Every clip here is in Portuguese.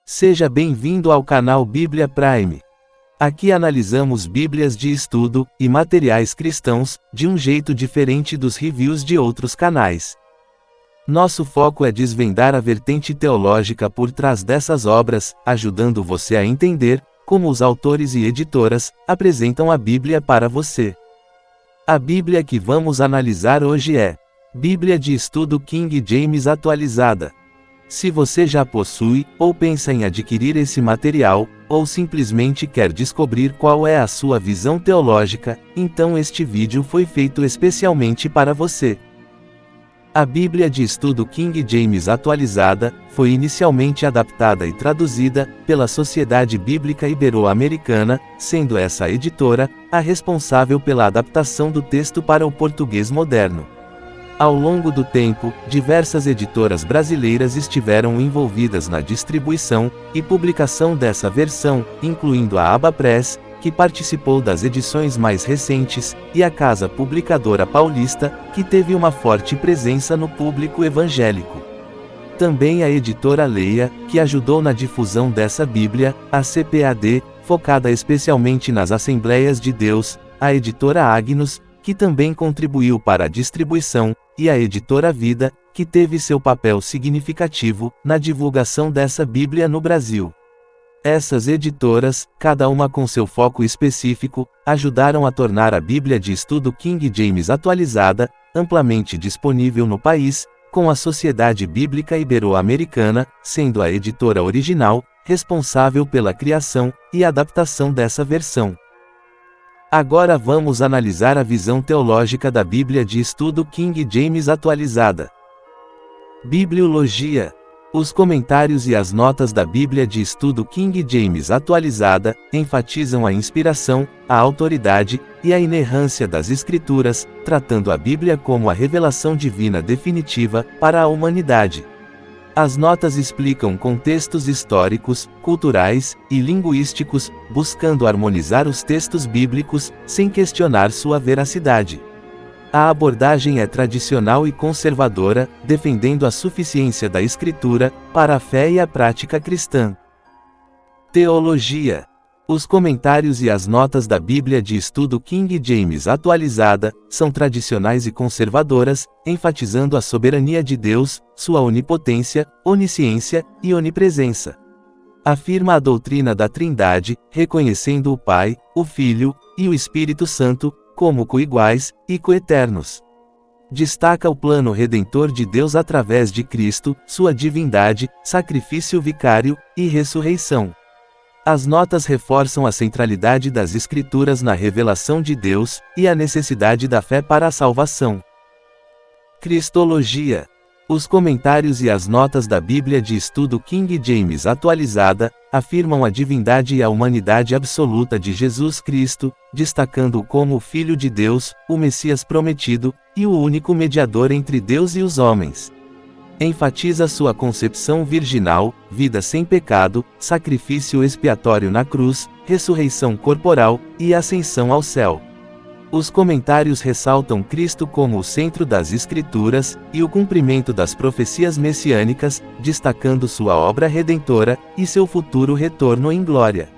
Seja bem-vindo ao canal Bíblia Prime. Aqui analisamos Bíblias de estudo e materiais cristãos de um jeito diferente dos reviews de outros canais. Nosso foco é desvendar a vertente teológica por trás dessas obras, ajudando você a entender como os autores e editoras apresentam a Bíblia para você. A Bíblia que vamos analisar hoje é Bíblia de Estudo King James Atualizada. Se você já possui, ou pensa em adquirir esse material, ou simplesmente quer descobrir qual é a sua visão teológica, então este vídeo foi feito especialmente para você. A Bíblia de Estudo King James Atualizada foi inicialmente adaptada e traduzida pela Sociedade Bíblica Ibero-Americana, sendo essa editora a responsável pela adaptação do texto para o português moderno. Ao longo do tempo, diversas editoras brasileiras estiveram envolvidas na distribuição e publicação dessa versão, incluindo a Abapress, que participou das edições mais recentes, e a Casa Publicadora Paulista, que teve uma forte presença no público evangélico. Também a editora Leia, que ajudou na difusão dessa Bíblia, a CPAD, focada especialmente nas Assembleias de Deus, a editora Agnus, que também contribuiu para a distribuição, e a editora Vida, que teve seu papel significativo na divulgação dessa Bíblia no Brasil. Essas editoras, cada uma com seu foco específico, ajudaram a tornar a Bíblia de Estudo King James Atualizada amplamente disponível no país, com a Sociedade Bíblica Ibero-Americana sendo a editora original, responsável pela criação e adaptação dessa versão. Agora vamos analisar a visão teológica da Bíblia de Estudo King James Atualizada. Bibliologia. Os comentários e as notas da Bíblia de Estudo King James Atualizada enfatizam a inspiração, a autoridade e a inerrância das Escrituras, tratando a Bíblia como a revelação divina definitiva para a humanidade. As notas explicam contextos históricos, culturais e linguísticos, buscando harmonizar os textos bíblicos, sem questionar sua veracidade. A abordagem é tradicional e conservadora, defendendo a suficiência da Escritura para a fé e a prática cristã. Teologia. Os comentários e as notas da Bíblia de Estudo King James Atualizada são tradicionais e conservadoras, enfatizando a soberania de Deus, sua onipotência, onisciência e onipresença. Afirma a doutrina da Trindade, reconhecendo o Pai, o Filho e o Espírito Santo como coiguais e coeternos. Destaca o plano redentor de Deus através de Cristo, sua divindade, sacrifício vicário e ressurreição. As notas reforçam a centralidade das Escrituras na revelação de Deus e a necessidade da fé para a salvação. Cristologia. Os comentários e as notas da Bíblia de Estudo King James Atualizada afirmam a divindade e a humanidade absoluta de Jesus Cristo, destacando-o como o Filho de Deus, o Messias prometido, e o único mediador entre Deus e os homens. Enfatiza sua concepção virginal, vida sem pecado, sacrifício expiatório na cruz, ressurreição corporal e ascensão ao céu. Os comentários ressaltam Cristo como o centro das Escrituras e o cumprimento das profecias messiânicas, destacando sua obra redentora e seu futuro retorno em glória.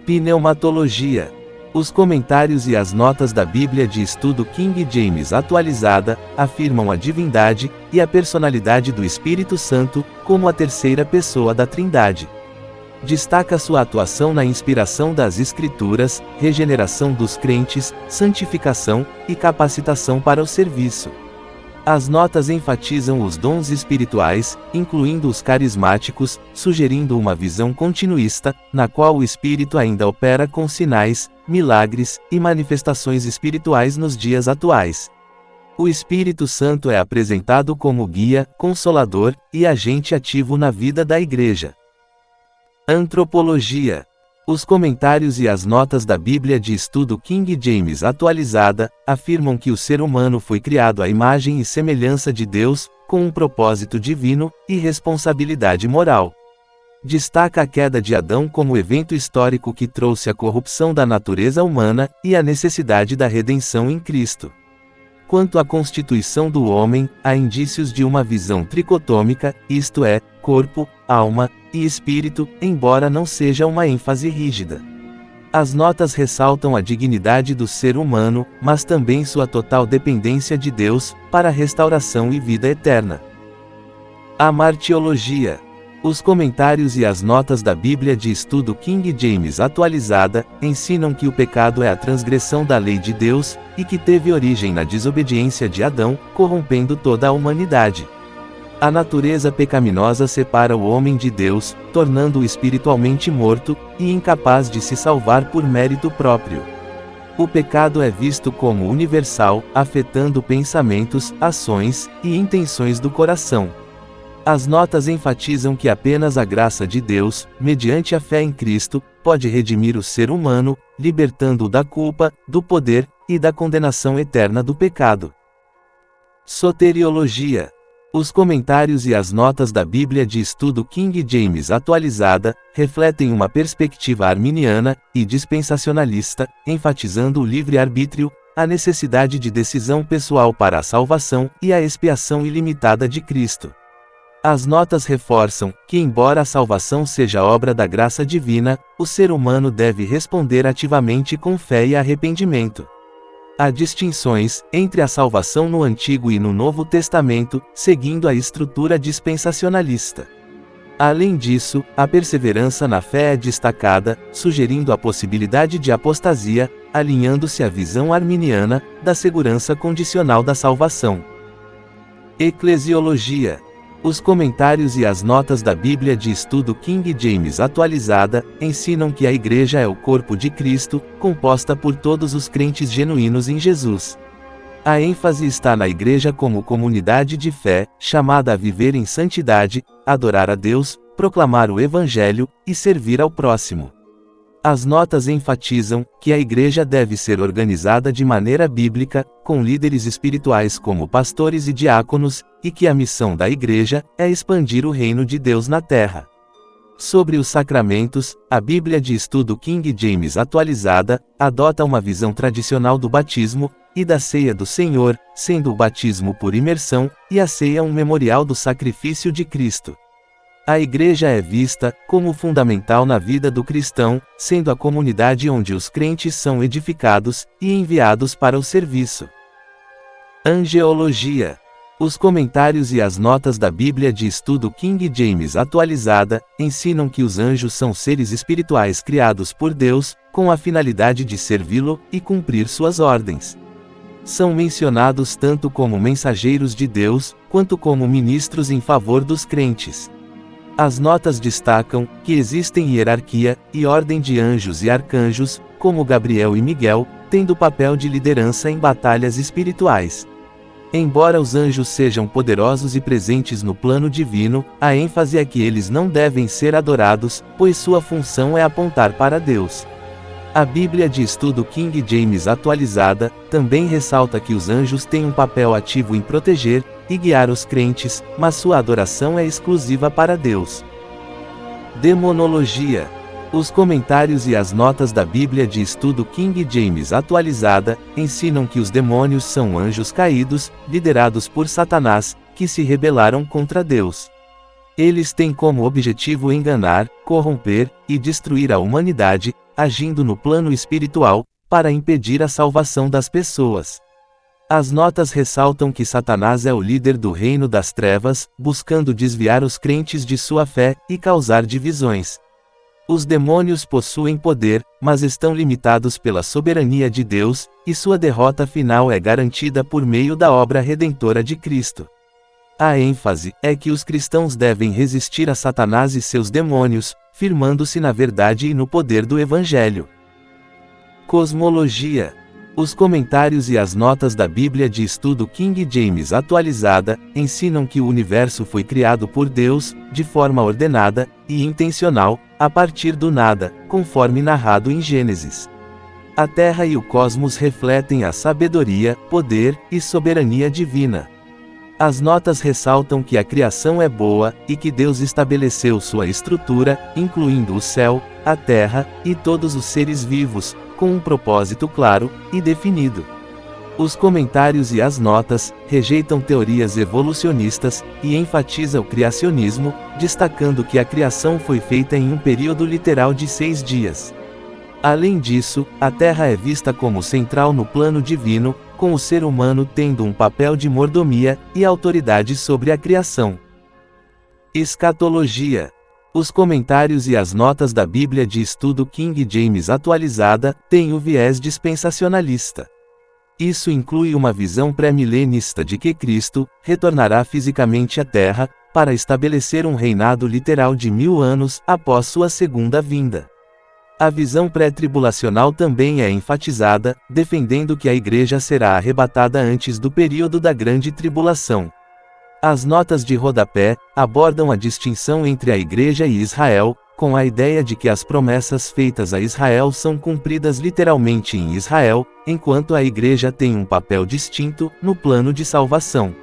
Pneumatologia. Os comentários e as notas da Bíblia de Estudo King James Atualizada afirmam a divindade e a personalidade do Espírito Santo como a terceira pessoa da Trindade. Destaca sua atuação na inspiração das Escrituras, regeneração dos crentes, santificação e capacitação para o serviço. As notas enfatizam os dons espirituais, incluindo os carismáticos, sugerindo uma visão continuista, na qual o Espírito ainda opera com sinais, milagres e manifestações espirituais nos dias atuais. O Espírito Santo é apresentado como guia, consolador e agente ativo na vida da Igreja. Antropologia. Os comentários e as notas da Bíblia de Estudo King James Atualizada afirmam que o ser humano foi criado à imagem e semelhança de Deus, com um propósito divino e responsabilidade moral. Destaca a queda de Adão como evento histórico que trouxe a corrupção da natureza humana e a necessidade da redenção em Cristo. Quanto à constituição do homem, há indícios de uma visão tricotômica, isto é, corpo, alma e espírito, embora não seja uma ênfase rígida. As notas ressaltam a dignidade do ser humano, mas também sua total dependência de Deus, para restauração e vida eterna. A martiologia. Os comentários e as notas da Bíblia de Estudo King James Atualizada ensinam que o pecado é a transgressão da lei de Deus, e que teve origem na desobediência de Adão, corrompendo toda a humanidade. A natureza pecaminosa separa o homem de Deus, tornando-o espiritualmente morto, e incapaz de se salvar por mérito próprio. O pecado é visto como universal, afetando pensamentos, ações e intenções do coração. As notas enfatizam que apenas a graça de Deus, mediante a fé em Cristo, pode redimir o ser humano, libertando-o da culpa, do poder e da condenação eterna do pecado. Soteriologia. Os comentários e as notas da Bíblia de Estudo King James Atualizada refletem uma perspectiva arminiana e dispensacionalista, enfatizando o livre-arbítrio, a necessidade de decisão pessoal para a salvação e a expiação ilimitada de Cristo. As notas reforçam que, embora a salvação seja obra da graça divina, o ser humano deve responder ativamente com fé e arrependimento. Há distinções entre a salvação no Antigo e no Novo Testamento, seguindo a estrutura dispensacionalista. Além disso, a perseverança na fé é destacada, sugerindo a possibilidade de apostasia, alinhando-se à visão arminiana da segurança condicional da salvação. Eclesiologia. Os comentários e as notas da Bíblia de Estudo King James Atualizada ensinam que a Igreja é o corpo de Cristo, composta por todos os crentes genuínos em Jesus. A ênfase está na Igreja como comunidade de fé, chamada a viver em santidade, adorar a Deus, proclamar o Evangelho e servir ao próximo. As notas enfatizam que a Igreja deve ser organizada de maneira bíblica, com líderes espirituais como pastores e diáconos, e que a missão da Igreja é expandir o reino de Deus na terra. Sobre os sacramentos, a Bíblia de Estudo King James Atualizada adota uma visão tradicional do batismo e da ceia do Senhor, sendo o batismo por imersão e a ceia um memorial do sacrifício de Cristo. A Igreja é vista como fundamental na vida do cristão, sendo a comunidade onde os crentes são edificados e enviados para o serviço. Angeologia. Os comentários e as notas da Bíblia de Estudo King James Atualizada ensinam que os anjos são seres espirituais criados por Deus, com a finalidade de servi-lo e cumprir suas ordens. São mencionados tanto como mensageiros de Deus, quanto como ministros em favor dos crentes. As notas destacam que existem hierarquia e ordem de anjos e arcanjos, como Gabriel e Miguel, tendo papel de liderança em batalhas espirituais. Embora os anjos sejam poderosos e presentes no plano divino, a ênfase é que eles não devem ser adorados, pois sua função é apontar para Deus. A Bíblia de Estudo King James Atualizada também ressalta que os anjos têm um papel ativo em proteger e guiar os crentes, mas sua adoração é exclusiva para Deus. Demonologia. Os comentários e as notas da Bíblia de Estudo King James Atualizada ensinam que os demônios são anjos caídos, liderados por Satanás, que se rebelaram contra Deus. Eles têm como objetivo enganar, corromper e destruir a humanidade, agindo no plano espiritual, para impedir a salvação das pessoas. As notas ressaltam que Satanás é o líder do reino das trevas, buscando desviar os crentes de sua fé e causar divisões. Os demônios possuem poder, mas estão limitados pela soberania de Deus, e sua derrota final é garantida por meio da obra redentora de Cristo. A ênfase é que os cristãos devem resistir a Satanás e seus demônios, firmando-se na verdade e no poder do Evangelho. Cosmologia. Os comentários e as notas da Bíblia de Estudo King James Atualizada ensinam que o universo foi criado por Deus, de forma ordenada e intencional, a partir do nada, conforme narrado em Gênesis. A Terra e o cosmos refletem a sabedoria, poder e soberania divina. As notas ressaltam que a criação é boa, e que Deus estabeleceu sua estrutura, incluindo o céu, a terra, e todos os seres vivos, com um propósito claro e definido. Os comentários e as notas rejeitam teorias evolucionistas e enfatiza o criacionismo, destacando que a criação foi feita em um período literal de 6 dias. Além disso, a Terra é vista como central no plano divino, com o ser humano tendo um papel de mordomia e autoridade sobre a criação. Escatologia. Os comentários e as notas da Bíblia de Estudo King James atualizada têm o viés dispensacionalista. Isso inclui uma visão pré-milenista de que Cristo retornará fisicamente à Terra, para estabelecer um reinado literal de 1000 anos após sua segunda vinda. A visão pré-tribulacional também é enfatizada, defendendo que a Igreja será arrebatada antes do período da Grande Tribulação. As notas de rodapé abordam a distinção entre a Igreja e Israel, com a ideia de que as promessas feitas a Israel são cumpridas literalmente em Israel, enquanto a Igreja tem um papel distinto no plano de salvação.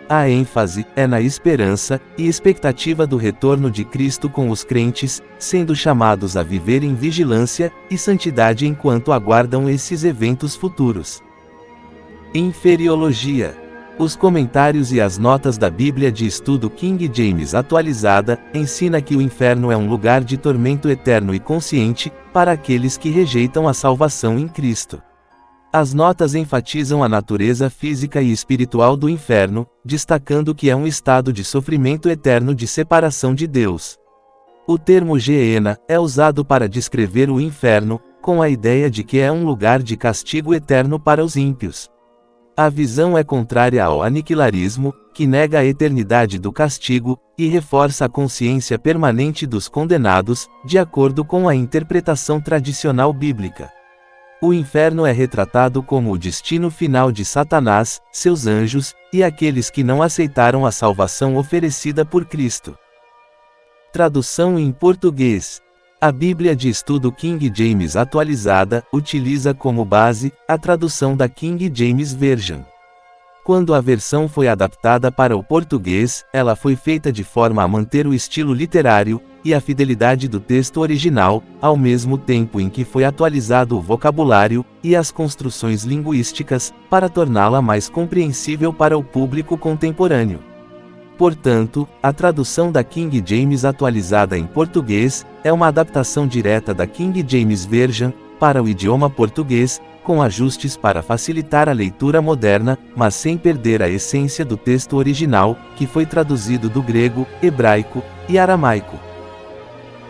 A ênfase é na esperança e expectativa do retorno de Cristo com os crentes, sendo chamados a viver em vigilância e santidade enquanto aguardam esses eventos futuros. Inferiologia. Os comentários e as notas da Bíblia de Estudo King James atualizada ensina que o inferno é um lugar de tormento eterno e consciente para aqueles que rejeitam a salvação em Cristo. As notas enfatizam a natureza física e espiritual do inferno, destacando que é um estado de sofrimento eterno de separação de Deus. O termo Geena é usado para descrever o inferno, com a ideia de que é um lugar de castigo eterno para os ímpios. A visão é contrária ao aniquilarismo, que nega a eternidade do castigo, e reforça a consciência permanente dos condenados, de acordo com a interpretação tradicional bíblica. O inferno é retratado como o destino final de Satanás, seus anjos, e aqueles que não aceitaram a salvação oferecida por Cristo. Tradução em português. A Bíblia de Estudo King James atualizada utiliza como base a tradução da King James Version. Quando a versão foi adaptada para o português, ela foi feita de forma a manter o estilo literário e a fidelidade do texto original, ao mesmo tempo em que foi atualizado o vocabulário e as construções linguísticas, para torná-la mais compreensível para o público contemporâneo. Portanto, a tradução da King James atualizada em português é uma adaptação direta da King James Version para o idioma português, com ajustes para facilitar a leitura moderna, mas sem perder a essência do texto original, que foi traduzido do grego, hebraico e aramaico.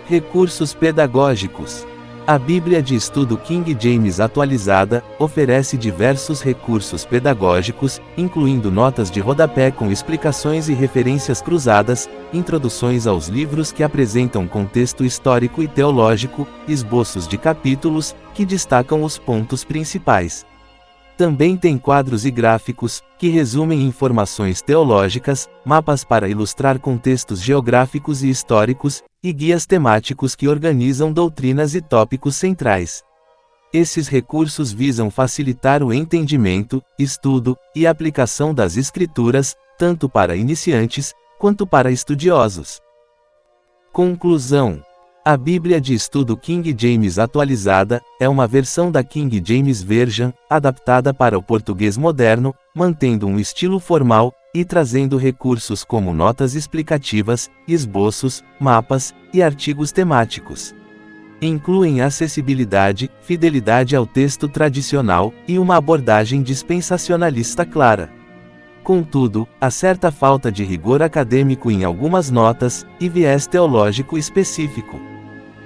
Recursos pedagógicos. A Bíblia de Estudo King James atualizada oferece diversos recursos pedagógicos, incluindo notas de rodapé com explicações e referências cruzadas, introduções aos livros que apresentam contexto histórico e teológico, esboços de capítulos, que destacam os pontos principais. Também tem quadros e gráficos, que resumem informações teológicas, mapas para ilustrar contextos geográficos e históricos, e guias temáticos que organizam doutrinas e tópicos centrais. Esses recursos visam facilitar o entendimento, estudo e aplicação das Escrituras, tanto para iniciantes, quanto para estudiosos. Conclusão. A Bíblia de Estudo King James atualizada é uma versão da King James Version, adaptada para o português moderno, mantendo um estilo formal e trazendo recursos como notas explicativas, esboços, mapas e artigos temáticos. Incluem acessibilidade, fidelidade ao texto tradicional e uma abordagem dispensacionalista clara. Contudo, há certa falta de rigor acadêmico em algumas notas e viés teológico específico.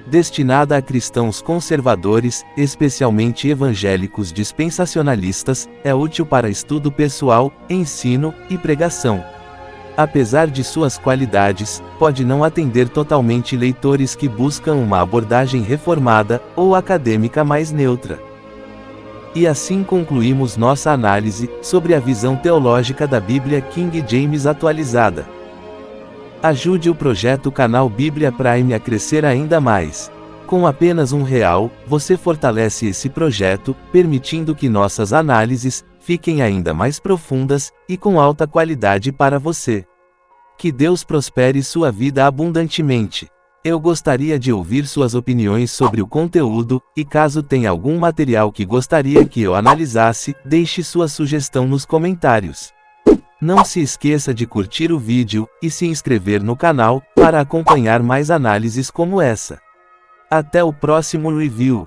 Destinada a cristãos conservadores, especialmente evangélicos dispensacionalistas, é útil para estudo pessoal, ensino e pregação. Apesar de suas qualidades, pode não atender totalmente leitores que buscam uma abordagem reformada ou acadêmica mais neutra. E assim concluímos nossa análise sobre a visão teológica da Bíblia King James atualizada. Ajude o projeto Canal Bíblia Prime a crescer ainda mais. Com apenas R$1, você fortalece esse projeto, permitindo que nossas análises fiquem ainda mais profundas e com alta qualidade para você. Que Deus prospere sua vida abundantemente. Eu gostaria de ouvir suas opiniões sobre o conteúdo, e caso tenha algum material que gostaria que eu analisasse, deixe sua sugestão nos comentários. Não se esqueça de curtir o vídeo, e se inscrever no canal, para acompanhar mais análises como essa. Até o próximo review.